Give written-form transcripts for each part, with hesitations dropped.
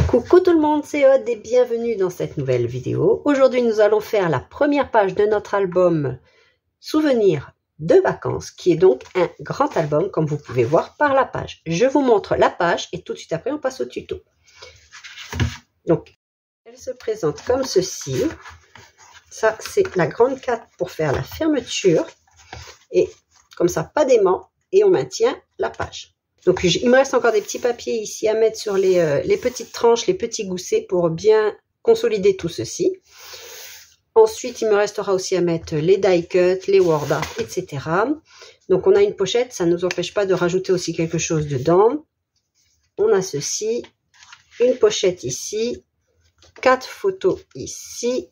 Coucou tout le monde, c'est Aude et bienvenue dans cette nouvelle vidéo. Aujourd'hui, nous allons faire la première page de notre album Souvenirs de vacances, qui est donc un grand album, comme vous pouvez voir par la page. Je vous montre la page et tout de suite après, on passe au tuto. Donc, elle se présente comme ceci. Ça, c'est la grande carte pour faire la fermeture. Et comme ça, pas d'aimant et on maintient la page. Donc, il me reste encore des petits papiers ici à mettre sur les petites tranches, les petits goussets pour bien consolider tout ceci. Ensuite, il me restera aussi à mettre les die cuts, les word art, etc. Donc, on a une pochette, ça ne nous empêche pas de rajouter aussi quelque chose dedans. On a ceci, une pochette ici, 4 photos ici,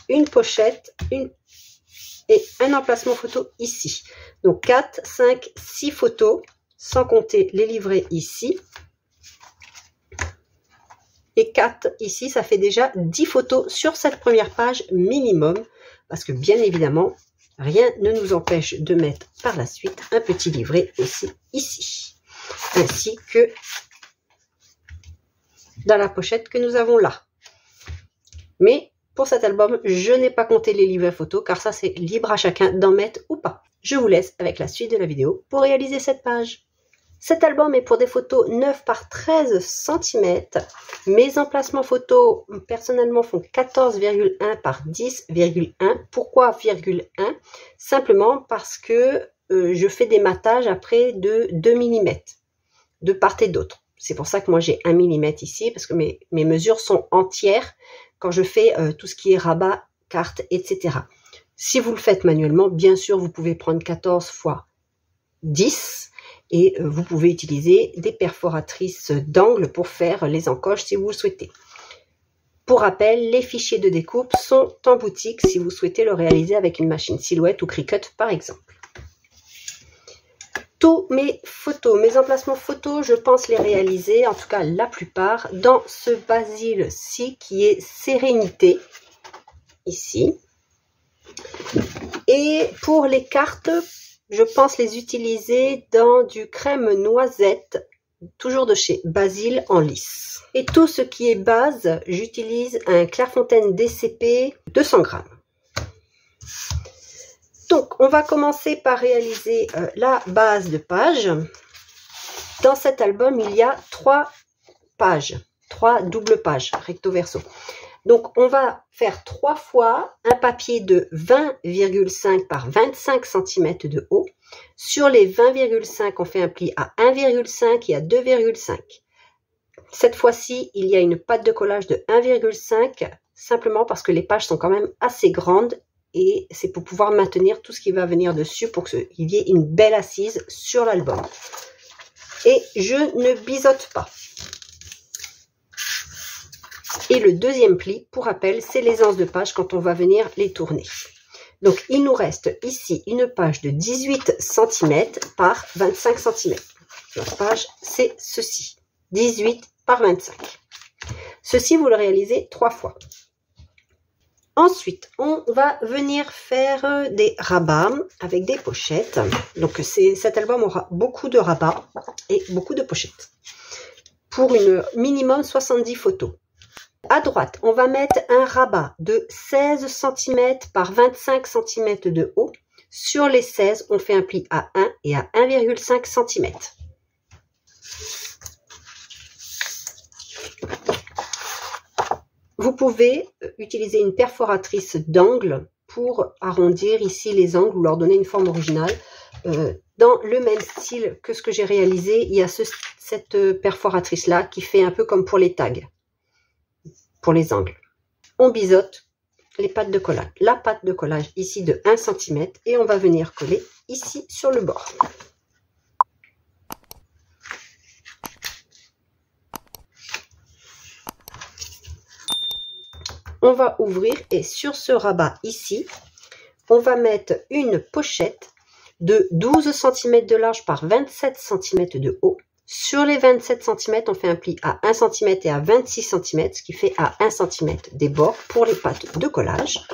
une pochette, et un emplacement photo ici. Donc, 4, 5, 6 photos. Sans compter les livrets ici. Et 4 ici, ça fait déjà 10 photos sur cette première page minimum. Parce que bien évidemment, rien ne nous empêche de mettre par la suite un petit livret aussi ici. Ainsi que dans la pochette que nous avons là. Mais pour cet album, je n'ai pas compté les livrets photos car ça c'est libre à chacun d'en mettre ou pas. Je vous laisse avec la suite de la vidéo pour réaliser cette page. Cet album est pour des photos 9 par 13 cm. Mes emplacements photos, personnellement, font 14,1 par 10,1. Pourquoi ,1? Simplement parce que je fais des mattages après de 2 mm, de part et d'autre. C'est pour ça que moi j'ai 1 mm ici, parce que mes mesures sont entières quand je fais tout ce qui est rabat, carte, etc. Si vous le faites manuellement, bien sûr, vous pouvez prendre 14 x 10. Et vous pouvez utiliser des perforatrices d'angle pour faire les encoches si vous le souhaitez. Pour rappel, les fichiers de découpe sont en boutique si vous souhaitez le réaliser avec une machine Silhouette ou Cricut par exemple. Tous mes photos, mes emplacements photos, je pense les réaliser, en tout cas la plupart, dans ce Basile-ci qui est Sérénité, ici. Et pour les cartes, je pense les utiliser dans du crème noisette, toujours de chez Basile en lisse. Et tout ce qui est base, j'utilise un Clairefontaine DCP 200 g. Donc, on va commencer par réaliser la base de page. Dans cet album, il y a 3 pages, 3 doubles pages, recto verso. Donc, on va faire 3 fois un papier de 20,5 par 25 cm de haut. Sur les 20,5, on fait un pli à 1,5 et à 2,5. Cette fois-ci, il y a une patte de collage de 1,5, simplement parce que les pages sont quand même assez grandes et c'est pour pouvoir maintenir tout ce qui va venir dessus pour qu'il y ait une belle assise sur l'album. Et je ne biseaute pas. Et le deuxième pli, pour rappel, c'est les anses de page quand on va venir les tourner. Donc, il nous reste ici une page de 18 cm par 25 cm. La page, c'est ceci, 18 par 25. Ceci, vous le réalisez 3 fois. Ensuite, on va venir faire des rabats avec des pochettes. Donc, cet album aura beaucoup de rabats et beaucoup de pochettes. Pour une minimum 70 photos. À droite, on va mettre un rabat de 16 cm par 25 cm de haut. Sur les 16, on fait un pli à 1 et à 1,5 cm. Vous pouvez utiliser une perforatrice d'angle pour arrondir ici les angles ou leur donner une forme originale. Dans le même style que ce que j'ai réalisé, il y a cette perforatrice-là qui fait un peu comme pour les tags. Pour les angles. On biseaute les pattes de collage. La patte de collage ici de 1 cm et on va venir coller ici sur le bord. On va ouvrir et sur ce rabat ici, on va mettre une pochette de 12 cm de large par 27 cm de haut. Sur les 27 cm, on fait un pli à 1 cm et à 26 cm, ce qui fait à 1 cm des bords pour les pattes de collage.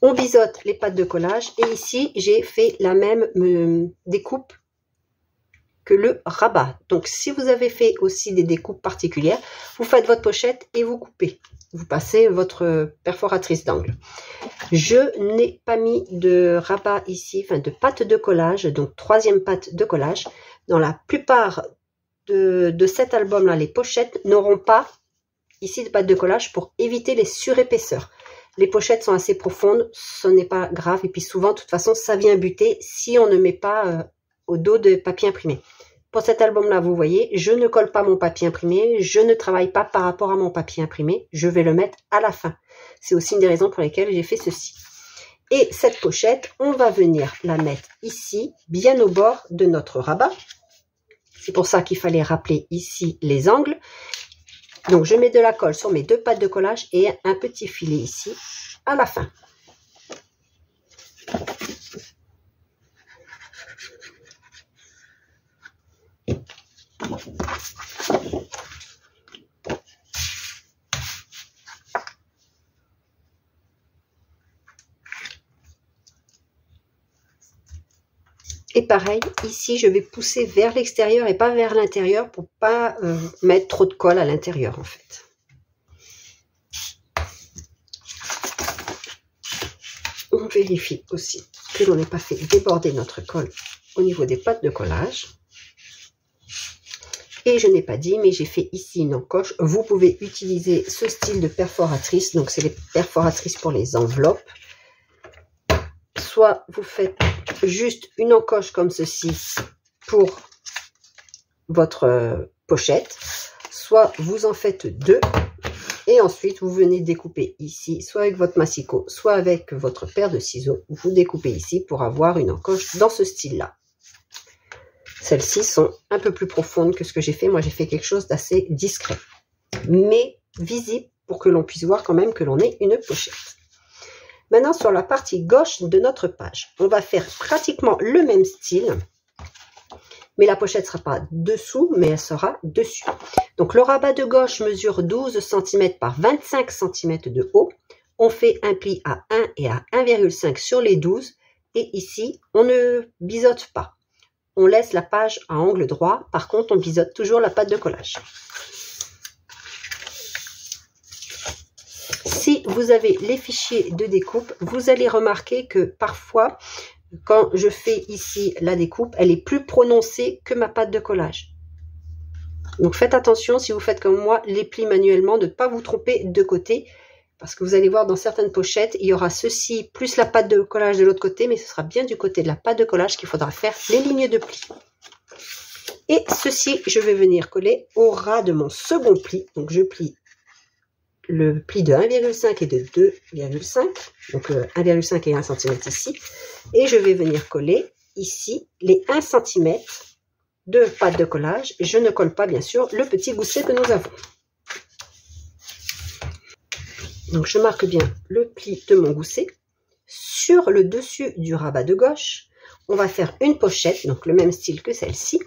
On biseaute les pattes de collage et ici, j'ai fait la même découpe que le rabat. Donc, si vous avez fait aussi des découpes particulières, vous faites votre pochette et vous coupez. Vous passez votre perforatrice d'angle. Je n'ai pas mis de rabat ici, enfin de pâte de collage, donc troisième pâte de collage. Dans la plupart de cet album-là, les pochettes n'auront pas ici de pâte de collage pour éviter les surépaisseurs. Les pochettes sont assez profondes, ce n'est pas grave. Et puis souvent, de toute façon, ça vient buter si on ne met pas au dos de papier imprimé. Pour cet album-là, vous voyez, je ne colle pas mon papier imprimé, je ne travaille pas par rapport à mon papier imprimé, je vais le mettre à la fin. C'est aussi une des raisons pour lesquelles j'ai fait ceci. Et cette pochette, on va venir la mettre ici, bien au bord de notre rabat. C'est pour ça qu'il fallait rappeler ici les angles. Donc, je mets de la colle sur mes deux pattes de collage et un petit filet ici à la fin. Et pareil, ici, je vais pousser vers l'extérieur et pas vers l'intérieur pour pas mettre trop de colle à l'intérieur, en fait. On vérifie aussi que l'on n'ait pas fait déborder notre colle au niveau des pattes de collage. Et je n'ai pas dit, mais j'ai fait ici une encoche. Vous pouvez utiliser ce style de perforatrice. Donc, c'est les perforatrices pour les enveloppes. Soit vous faites juste une encoche comme ceci pour votre pochette. Soit vous en faites deux. Et ensuite, vous venez découper ici, soit avec votre massicot, soit avec votre paire de ciseaux. Vous découpez ici pour avoir une encoche dans ce style-là. Celles-ci sont un peu plus profondes que ce que j'ai fait. Moi, j'ai fait quelque chose d'assez discret, mais visible pour que l'on puisse voir quand même que l'on ait une pochette. Maintenant, sur la partie gauche de notre page, on va faire pratiquement le même style, mais la pochette ne sera pas dessous, mais elle sera dessus. Donc, le rabat de gauche mesure 12 cm par 25 cm de haut. On fait un pli à 1 et à 1,5 sur les 12. Et ici, on ne biseaute pas. On laisse la page à angle droit. Par contre, on biseaute toujours la pâte de collage. Si vous avez les fichiers de découpe, vous allez remarquer que parfois, quand je fais ici la découpe, elle est plus prononcée que ma pâte de collage. Donc faites attention, si vous faites comme moi, les plis manuellement, de ne pas vous tromper de côté. Parce que vous allez voir dans certaines pochettes, il y aura ceci plus la pâte de collage de l'autre côté, mais ce sera bien du côté de la pâte de collage qu'il faudra faire les lignes de pli. Et ceci, je vais venir coller au ras de mon second pli. Donc je plie le pli de 1,5 et de 2,5. Donc 1,5 et 1 cm ici. Et je vais venir coller ici les 1 cm de pâte de collage. Je ne colle pas bien sûr le petit gousset que nous avons. Donc, je marque bien le pli de mon gousset. Sur le dessus du rabat de gauche, on va faire une pochette, donc le même style que celle-ci,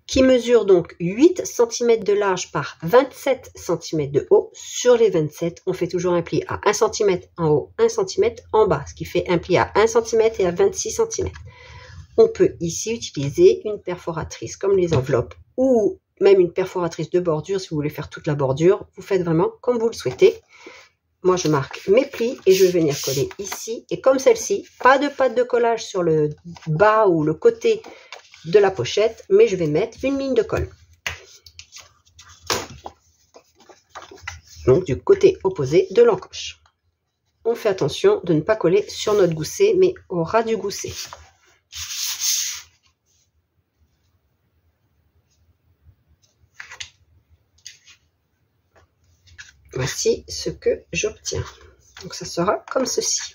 qui mesure donc 8 cm de large par 27 cm de haut. Sur les 27, on fait toujours un pli à 1 cm en haut, 1 cm en bas, ce qui fait un pli à 1 cm et à 26 cm. On peut ici utiliser une perforatrice comme les enveloppes ou même une perforatrice de bordure si vous voulez faire toute la bordure. Vous faites vraiment comme vous le souhaitez. Moi, je marque mes plis et je vais venir coller ici. Et comme celle-ci, pas de pâte de collage sur le bas ou le côté de la pochette, mais je vais mettre une ligne de colle. Donc, du côté opposé de l'encoche. On fait attention de ne pas coller sur notre gousset, mais au ras du gousset. Voici ce que j'obtiens. Donc, ça sera comme ceci.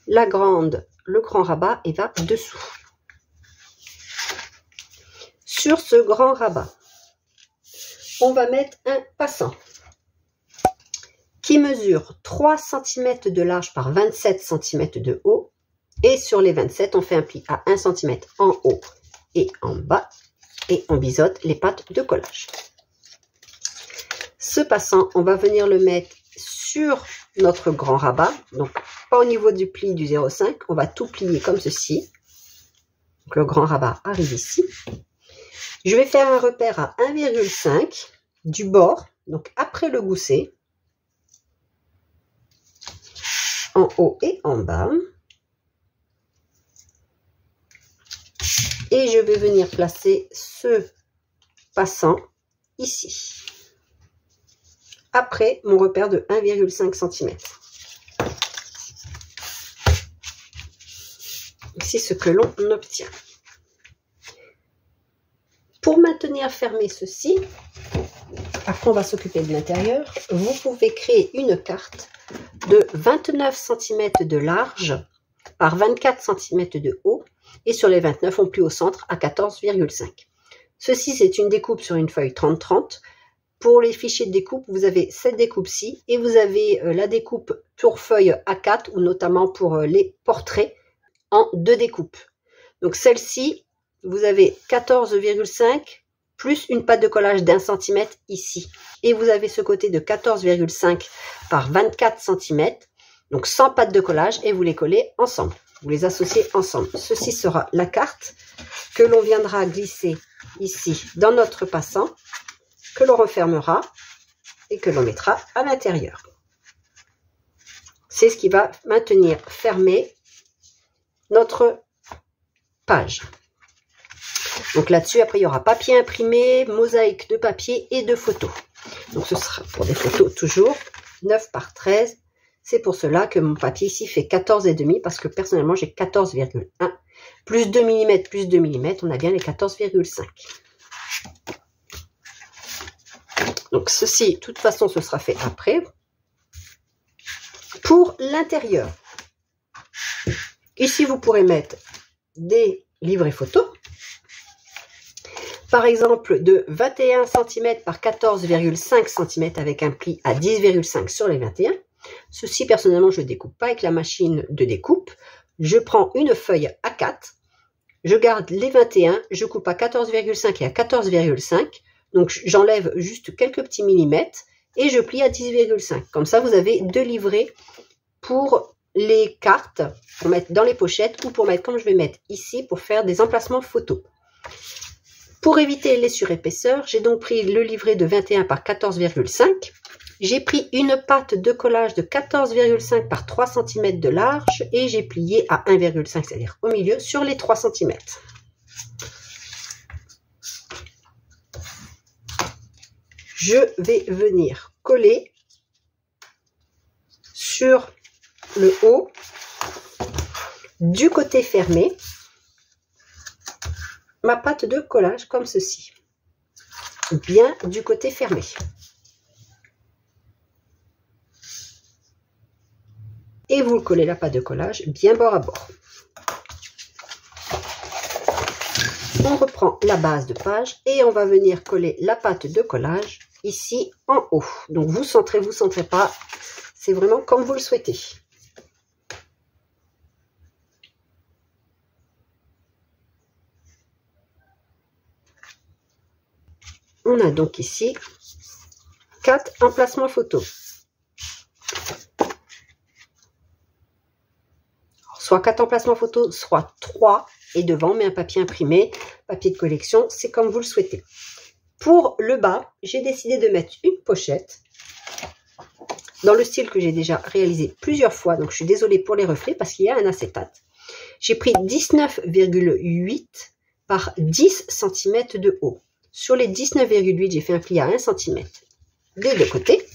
Le grand rabat est là dessous. Sur ce grand rabat, on va mettre un passant qui mesure 3 cm de large par 27 cm de haut. Et sur les 27, on fait un pli à 1 cm en haut et en bas. Et on biseaute les pattes de collage. Ce passant, on va venir le mettre sur notre grand rabat, donc pas au niveau du pli du 0,5, on va tout plier comme ceci. Donc le grand rabat arrive ici. Je vais faire un repère à 1,5 du bord, donc après le gousset, en haut et en bas. Et je vais venir placer ce passant ici, après mon repère de 1,5 cm. C'est ce que l'on obtient. Pour maintenir fermé ceci, après on va s'occuper de l'intérieur, vous pouvez créer une carte de 29 cm de large par 24 cm de haut, et sur les 29, on plie au centre à 14,5. Ceci, c'est une découpe sur une feuille 30-30. Pour les fichiers de découpe, vous avez cette découpe-ci et vous avez la découpe pour feuille A4 ou notamment pour les portraits en 2 découpes. Donc celle-ci, vous avez 14,5 plus une patte de collage d'1 cm ici. Et vous avez ce côté de 14,5 par 24 cm, donc sans patte de collage, et vous les collez ensemble. Vous les associez ensemble. Ceci sera la carte que l'on viendra glisser ici dans notre passant, que l'on refermera et que l'on mettra à l'intérieur. C'est ce qui va maintenir fermé notre page. Donc là-dessus, après, il y aura papier imprimé, mosaïque de papier et de photos. Donc ce sera pour des photos toujours 9 par 13. C'est pour cela que mon papier ici fait 14,5 parce que personnellement j'ai 14,1 plus 2 mm plus 2 mm, on a bien les 14,5. Donc ceci, de toute façon, ce sera fait après. Pour l'intérieur, ici vous pourrez mettre des livrets photos. Par exemple de 21 cm par 14,5 cm avec un pli à 10,5 sur les 21. Ceci, personnellement, je ne découpe pas avec la machine de découpe. Je prends une feuille A4, je garde les 21, je coupe à 14,5 et à 14,5. Donc, j'enlève juste quelques petits millimètres et je plie à 10,5. Comme ça, vous avez 2 livrets pour les cartes, pour mettre dans les pochettes ou pour mettre, comme je vais mettre ici, pour faire des emplacements photos. Pour éviter les surépaisseurs, j'ai donc pris le livret de 21 par 14,5. J'ai pris une patte de collage de 14,5 par 3 cm de large et j'ai plié à 1,5, c'est-à-dire au milieu, sur les 3 cm. Je vais venir coller sur le haut du côté fermé ma pâte de collage comme ceci, bien du côté fermé. Et vous collez la pâte de collage bien bord à bord. On reprend la base de page et on va venir coller la pâte de collage ici en haut. Donc vous centrez pas, c'est vraiment comme vous le souhaitez. On a donc ici 4 emplacements photos. Soit 4 emplacements photos, soit 3. Et devant, on met un papier imprimé, papier de collection, c'est comme vous le souhaitez. Pour le bas, j'ai décidé de mettre une pochette dans le style que j'ai déjà réalisé plusieurs fois. Donc, je suis désolée pour les reflets parce qu'il y a un acétate. J'ai pris 19,8 par 10 cm de haut. Sur les 19,8, j'ai fait un pli à 1 cm des deux côtés.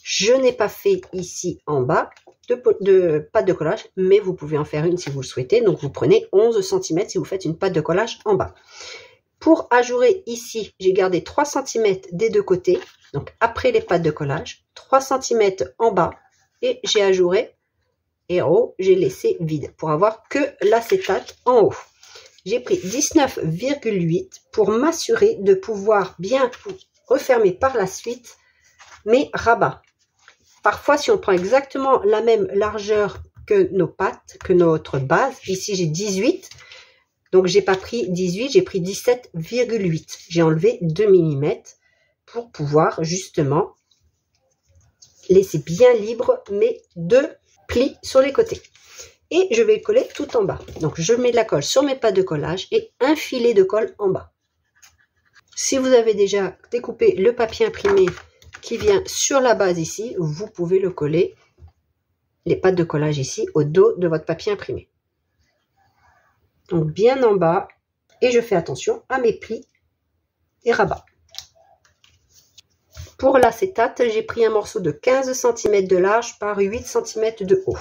Je n'ai pas fait ici en bas de pâte de collage, mais vous pouvez en faire une si vous le souhaitez. Donc, vous prenez 11 cm si vous faites une pâte de collage en bas. Pour ajourer ici, j'ai gardé 3 cm des deux côtés. Donc, après les pâtes de collage, 3 cm en bas et j'ai ajouré. Et en haut, j'ai laissé vide pour avoir que l'acétate en haut. J'ai pris 19,8 pour m'assurer de pouvoir bien refermer par la suite mes rabats. Parfois, si on prend exactement la même largeur que nos pattes, que notre base, ici j'ai 18, donc j'ai pas pris 18, j'ai pris 17,8. J'ai enlevé 2 mm pour pouvoir justement laisser bien libre mes 2 plis sur les côtés. Et je vais le coller tout en bas. Donc je mets de la colle sur mes pattes de collage et un filet de colle en bas. Si vous avez déjà découpé le papier imprimé qui vient sur la base ici, vous pouvez le coller, les pattes de collage ici, au dos de votre papier imprimé. Donc bien en bas, et je fais attention à mes plis et rabats. Pour l'acétate, j'ai pris un morceau de 15 cm de large par 8 cm de haut.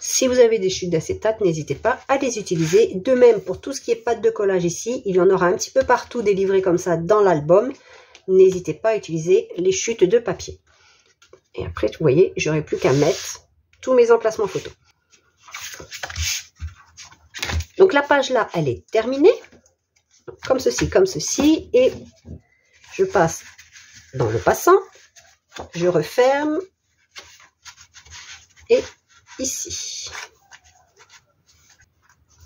Si vous avez des chutes d'acétate, n'hésitez pas à les utiliser. De même, pour tout ce qui est pâte de collage ici, il y en aura un petit peu partout délivré comme ça dans l'album. N'hésitez pas à utiliser les chutes de papier. Et après, vous voyez, j'aurai plus qu'à mettre tous mes emplacements photos. Donc la page là, elle est terminée. Comme ceci. Et je passe dans le passant. Je referme. Et ici.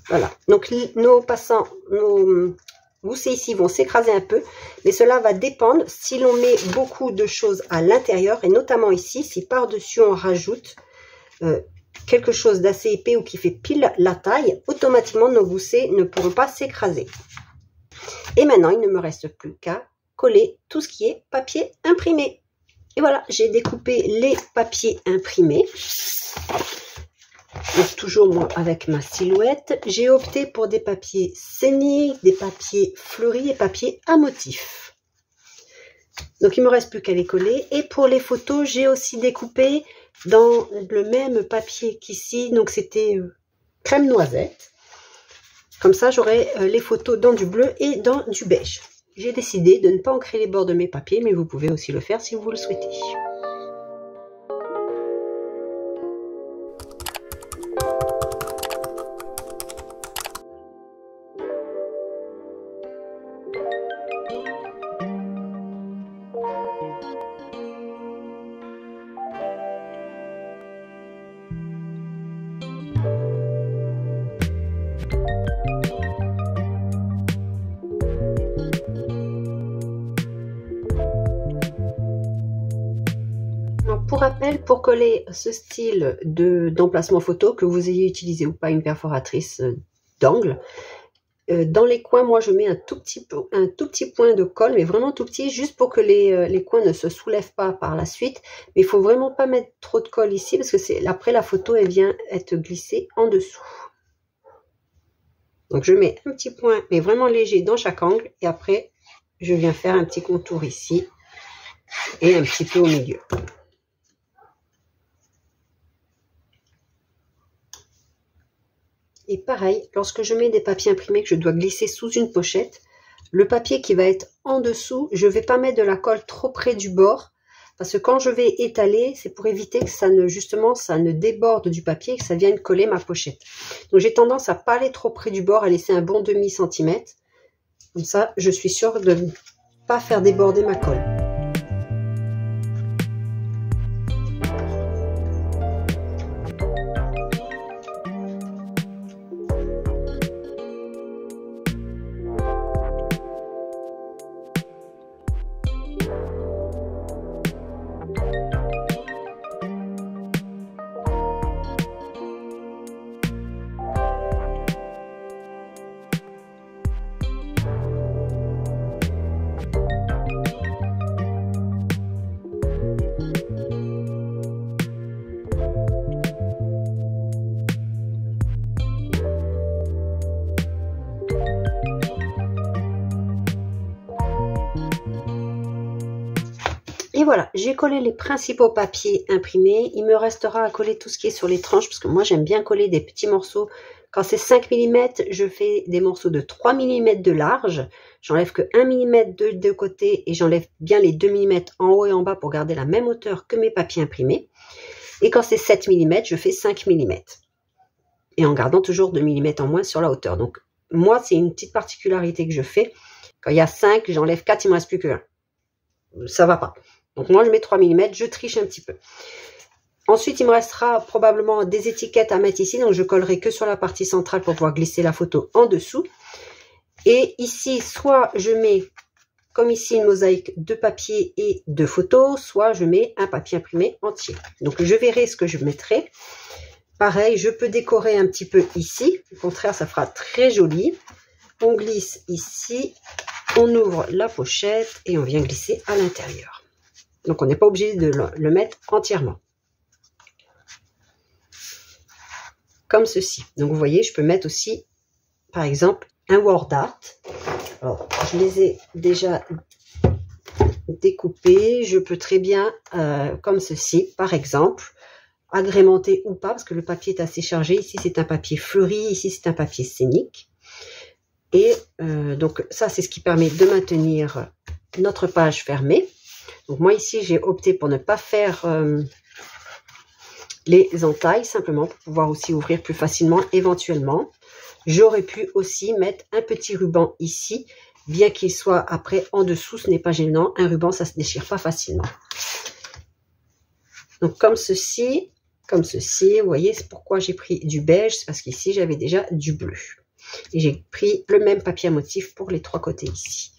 Voilà. Donc nos passants, nos goussets ici vont s'écraser un peu. Mais cela va dépendre si l'on met beaucoup de choses à l'intérieur. Et notamment ici, si par-dessus on rajoute quelque chose d'assez épais ou qui fait pile la taille, automatiquement nos goussets ne pourront pas s'écraser. Et maintenant, il ne me reste plus qu'à coller tout ce qui est papier imprimé. Et voilà, j'ai découpé les papiers imprimés. Donc, toujours moi avec ma silhouette. J'ai opté pour des papiers scéniques, des papiers fleuris et papiers à motifs. Donc il ne me reste plus qu'à les coller. Et pour les photos, j'ai aussi découpé dans le même papier qu'ici. Donc c'était crème noisette. Comme ça, j'aurai les photos dans du bleu et dans du beige. J'ai décidé de ne pas ancrer les bords de mes papiers, mais vous pouvez aussi le faire si vous le souhaitez. Pour rappel, pour coller ce style d'emplacement photo, que vous ayez utilisé ou pas une perforatrice d'angle, dans les coins, moi je mets un tout petit point de colle, mais vraiment tout petit, juste pour que les coins ne se soulèvent pas par la suite. Mais il faut vraiment pas mettre trop de colle ici, parce que après la photo, elle vient être glissée en dessous. Donc je mets un petit point, mais vraiment léger dans chaque angle, et après je viens faire un petit contour ici, et un petit peu au milieu. Et pareil, lorsque je mets des papiers imprimés que je dois glisser sous une pochette, le papier qui va être en dessous, je ne vais pas mettre de la colle trop près du bord, parce que quand je vais étaler, c'est pour éviter que ça ne déborde du papier et que ça vienne coller ma pochette. Donc j'ai tendance à ne pas aller trop près du bord, à laisser un bon demi-centimètre. Comme ça, je suis sûre de ne pas faire déborder ma colle. Et voilà, j'ai collé les principaux papiers imprimés. Il me restera à coller tout ce qui est sur les tranches, parce que moi j'aime bien coller des petits morceaux. Quand c'est 5 mm, je fais des morceaux de 3 mm de large. J'enlève que 1 mm de deux côtés et j'enlève bien les 2 mm en haut et en bas pour garder la même hauteur que mes papiers imprimés. Et quand c'est 7 mm, je fais 5 mm. Et en gardant toujours 2 mm en moins sur la hauteur. Donc moi, c'est une petite particularité que je fais. Quand il y a 5, j'enlève 4, il ne me reste plus que 1. Ça va pas. Donc moi, je mets 3 mm, je triche un petit peu. Ensuite, il me restera probablement des étiquettes à mettre ici. Donc, je collerai que sur la partie centrale pour pouvoir glisser la photo en dessous. Et ici, soit je mets comme ici, une mosaïque de papier et de photos, soit je mets un papier imprimé entier. Donc, je verrai ce que je mettrai. Pareil, je peux décorer un petit peu ici. Au contraire, ça fera très joli. On glisse ici, on ouvre la pochette et on vient glisser à l'intérieur. Donc, on n'est pas obligé de le mettre entièrement. Comme ceci. Donc, vous voyez, je peux mettre aussi, par exemple, un word art. Alors, je les ai déjà découpés. Je peux très bien, comme ceci, par exemple, agrémenter ou pas, parce que le papier est assez chargé. Ici, c'est un papier fleuri. Ici, c'est un papier scénique. Et donc, ça, c'est ce qui permet de maintenir notre page fermée. Donc, moi, ici, j'ai opté pour ne pas faire les entailles, simplement pour pouvoir aussi ouvrir plus facilement, éventuellement. J'aurais pu aussi mettre un petit ruban ici, bien qu'il soit après en dessous, ce n'est pas gênant. Un ruban, ça se déchire pas facilement. Donc, comme ceci, vous voyez, c'est pourquoi j'ai pris du beige, c'est parce qu'ici, j'avais déjà du bleu. Et j'ai pris le même papier à motif pour les trois côtés ici.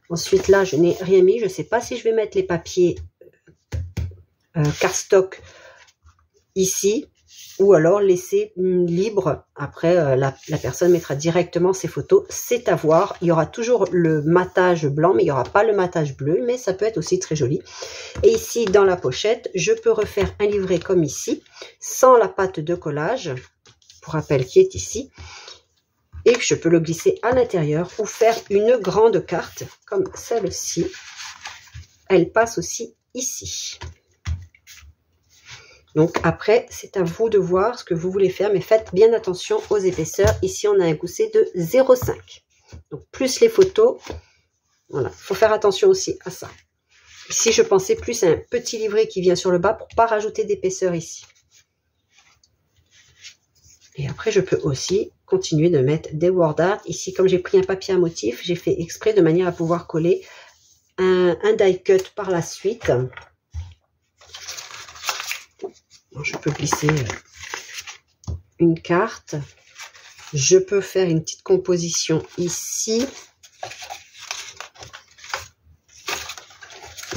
Ensuite, là, je n'ai rien mis. Je ne sais pas si je vais mettre les papiers cardstock ici ou alors laisser libre. Après, la personne mettra directement ses photos. C'est à voir. Il y aura toujours le matage blanc, mais il n'y aura pas le matage bleu. Mais ça peut être aussi très joli. Et ici, dans la pochette, je peux refaire un livret comme ici, sans la pâte de collage, pour rappel qui est ici. Et que je peux le glisser à l'intérieur ou faire une grande carte comme celle-ci. Elle passe aussi ici. Donc après, c'est à vous de voir ce que vous voulez faire, mais faites bien attention aux épaisseurs. Ici, on a un gousset de 0,5. Donc plus les photos, voilà, il faut faire attention aussi à ça. Ici, je pensais plus à un petit livret qui vient sur le bas pour ne pas rajouter d'épaisseur ici. Et après, je peux aussi continuer de mettre des word art. Ici, comme j'ai pris un papier à motif, j'ai fait exprès de manière à pouvoir coller un die cut par la suite. Alors, je peux glisser une carte. Je peux faire une petite composition ici.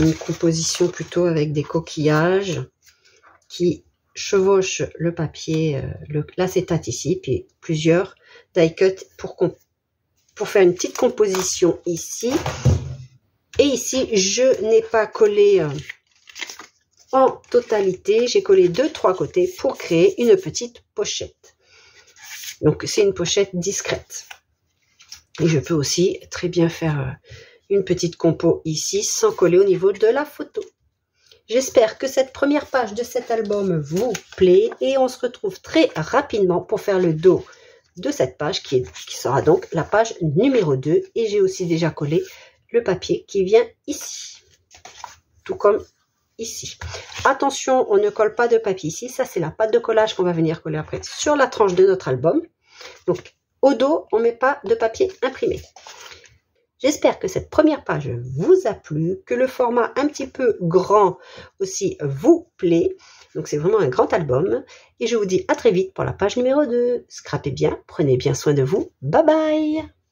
Une composition plutôt avec des coquillages qui chevauche le papier, l'acétate ici, puis plusieurs die cut pour faire une petite composition ici. Et ici, je n'ai pas collé en totalité, j'ai collé 2-3 côtés pour créer une petite pochette. Donc, c'est une pochette discrète. Et je peux aussi très bien faire une petite compo ici sans coller au niveau de la photo. J'espère que cette première page de cet album vous plaît et on se retrouve très rapidement pour faire le dos de cette page qui sera donc la page numéro 2 et j'ai aussi déjà collé le papier qui vient ici, tout comme ici. Attention, on ne colle pas de papier ici, ça c'est la pâte de collage qu'on va venir coller après sur la tranche de notre album. Donc au dos, on ne met pas de papier imprimé. J'espère que cette première page vous a plu, que le format un petit peu grand aussi vous plaît. Donc c'est vraiment un grand album. Et je vous dis à très vite pour la page numéro 2. Scrapez bien, prenez bien soin de vous. Bye bye!